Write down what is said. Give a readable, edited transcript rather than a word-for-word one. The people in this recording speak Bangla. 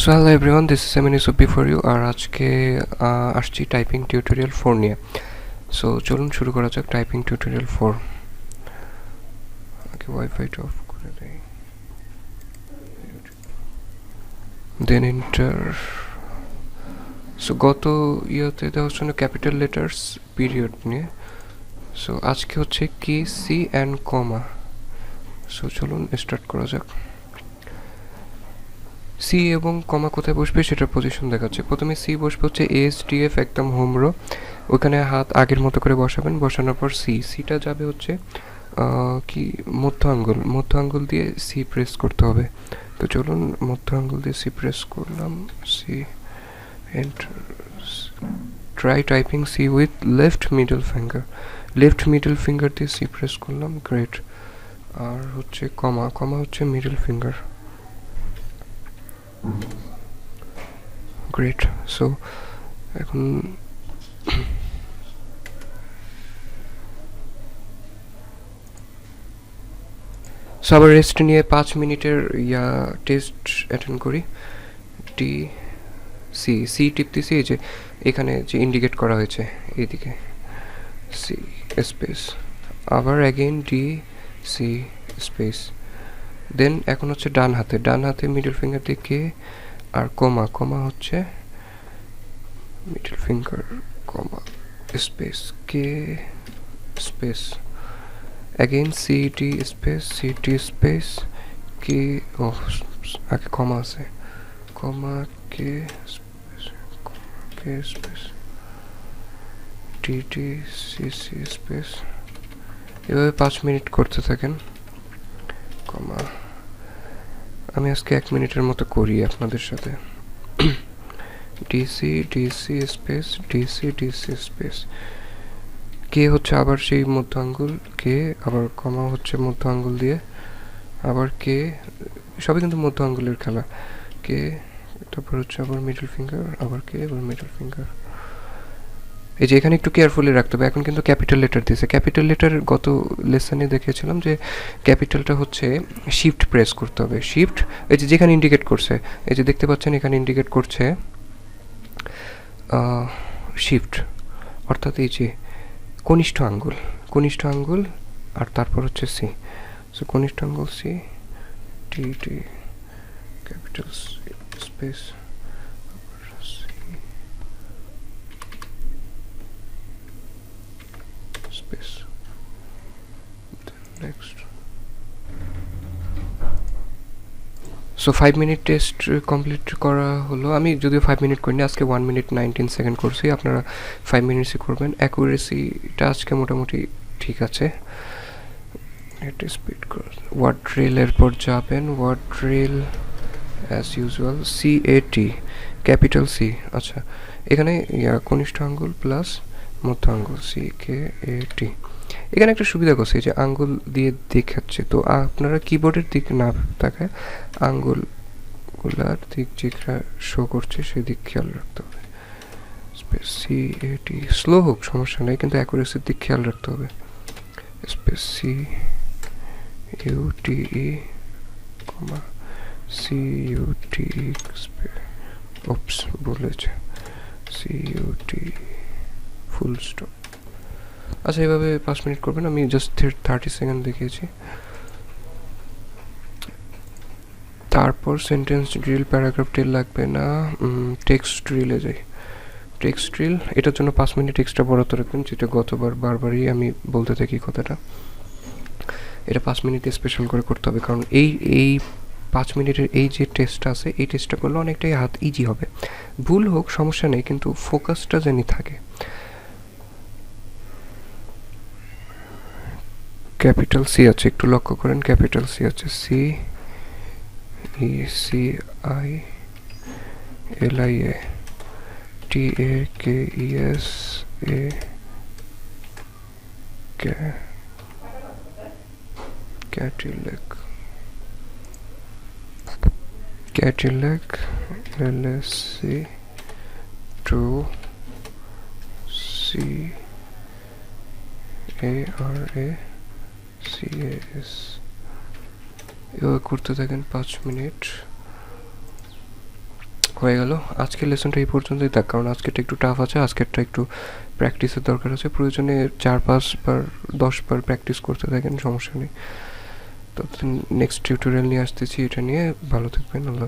So hello everyone, this is সেমিনি সুপি ফর ইউ। আর আজকে আসছি টাইপিং টিউটোরিয়াল 4 নিয়ে। সো চলুন শুরু করা যাক টাইপিং টিউটোরিয়াল 4। ওকে, ওয়াইফাইটা অফ করে দেই, দেন এন্টার। সো গত ইয়াতে দেওয়ার জন্য ক্যাপিটাল লেটার্স পিরিয়ড নিয়ে। সো আজকে হচ্ছে কি সি অ্যান্ড কমা। সো চলুন স্টার্ট করা যাক। সি এবং কমা কোথায় বসবে সেটার পজিশন দেখাচ্ছে। প্রথমে সি বসবে হচ্ছে ASDF একদম হোম রো, ওখানে হাত আগের মতো করে বসাবেন। বসানোর পর সিটা যাবে হচ্ছে কি মধ্য আঙ্গুল দিয়ে সি প্রেস করতে হবে। তো চলুন মধ্য আঙ্গুল দিয়ে সি প্রেস করলাম, C enter. Try typing C with left middle finger দিয়ে সি প্রেস করলাম, গ্রেট। আর হচ্ছে কমা হচ্ছে মিডল ফিঙ্গার, গ্রেট। সো এখন আবার রেস্ট নিয়ে 5 মিনিটের টেস্ট অ্যাটেন্ড করি। সি টিপতেছি, এই যে এখানে যে ইন্ডিকেট করা হয়েছে এইদিকে, সি স্পেস, আবার অ্যাগেন সি স্পেস। দেন এখন হচ্ছে ডান হাতে মিডল ফিঙ্গার দিয়ে কে, আর কমা হচ্ছে মিডল ফিঙ্গার, কমা স্পেস, কে স্পেস, অ্যাগেন সিটি স্পেস কে। ও আগে কমা আছে, কমা কে স্পেস টি সি স্পেস। এভাবে 5 মিনিট করতে থাকেন। কমা আমি আজকে 1 মিনিটের মতো করি আপনাদের সাথে। ডিসি স্পেস, কে হচ্ছে আবার সেই মধ্য আঙ্গুল, কে আবার কমা হচ্ছে মধ্য আঙ্গুল দিয়ে, আবার কে, সবই কিন্তু মধ্য আঙ্গুলের খেলা। কে, তারপর হচ্ছে আবার মিডল ফিঙ্গার, আবার কে, আবার মিডল ফিঙ্গার। এই যে এখানে একটু কেয়ারফুলি রাখতে হবে। এখন কিন্তু ক্যাপিটাল লেটার দিয়েছে। ক্যাপিটাল লেটার গত লেসনে দেখেছিলাম যে ক্যাপিটালটা হচ্ছে শিফট প্রেস করতে হবে। শিফট, এই যে যেখানে ইন্ডিকেট করছে, এই যে দেখতে পাচ্ছেন এখানে ইন্ডিকেট করছে শিফট, অর্থাৎ এই যে কনিষ্ঠ আঙ্গুল আর তারপর হচ্ছে সি। সো কনিষ্ঠ আঙ্গুল C, T capital space space, next. So 5 minute test complete করা হলো। আমি যদিও 5 মিনিট করিনি, আজকে 1 মিনিট 19 সেকেন্ড করছি। আপনারা 5 মিনিটসই করবেন। অ্যাকুরেসিটা আজকে মোটামুটি ঠিক আছে। এটা স্পিড ওয়ার্ড ড্রিল, এরপর যাবেন word drill as usual, CAT capital C. আচ্ছা, এখানে কনিষ্ঠ আঙ্গুল প্লাস মধ্য আঙ্গুল, CKAT। এখানে একটা সুবিধা করছে, যে আঙ্গুল দিয়ে দেখাচ্ছে, তো আপনারা কিবোর্ডের দিক না তাকায় আঙ্গুলগুলার দিক যেটা শো করছে সেদিক খেয়াল রাখতে হবে। CAT স্লো হোক সমস্যা নেই, কিন্তু অ্যাকুরেসির দিক খেয়াল রাখতে হবে। স্পেস CUTE কমা CUTE ওপস বলেছে, CUTE ফুল স্টপ। আচ্ছা, এভাবে 5 মিনিট করবেন। আমি জাস্ট 30 সেকেন্ড দেখিয়েছি। তারপর সেন্টেন্স ড্রিল, প্যারাগ্রাফ ড্রিল লাগবে না, টেক্সট ড্রিলে যাই। টেক্সট ড্রিল এটার জন্য 5 মিনিট এক্সট্রা বরাদ্দ রাখবেন, যেটা বারবারই আমি বলতে থাকি কথাটা। এটা 5 মিনিট স্পেশাল করে করতে হবে, কারণ এই 5 মিনিটের এই যে টেস্টটা আছে, এই টেস্টটা করলে অনেকটাই হাত ইজি হবে। ভুল হোক সমস্যা নেই, কিন্তু ফোকাসটা যেন থাকে। ক্যাপিটাল সি আছে, একটু লক্ষ্য করেন, ক্যাপিটাল সি আছে, CECILIA TAKESA Cadillac LSC 2 CARA CAS। এভাবে করতে থাকেন 5 মিনিট। হয়ে গেল। আজকের লেসনটা এই পর্যন্তই থাক, কারণ আজকেরটা একটু টাফ আছে, আজকেরটা একটু প্র্যাকটিসের দরকার আছে। প্রয়োজনে 4-5 বার 10 বার প্র্যাকটিস করতে থাকেন, সমস্যা নেই। তো নেক্সট টিউটোরিয়াল নিয়ে আসতেছি এটা নিয়ে। ভালো থাকবেন, আল্লাহ।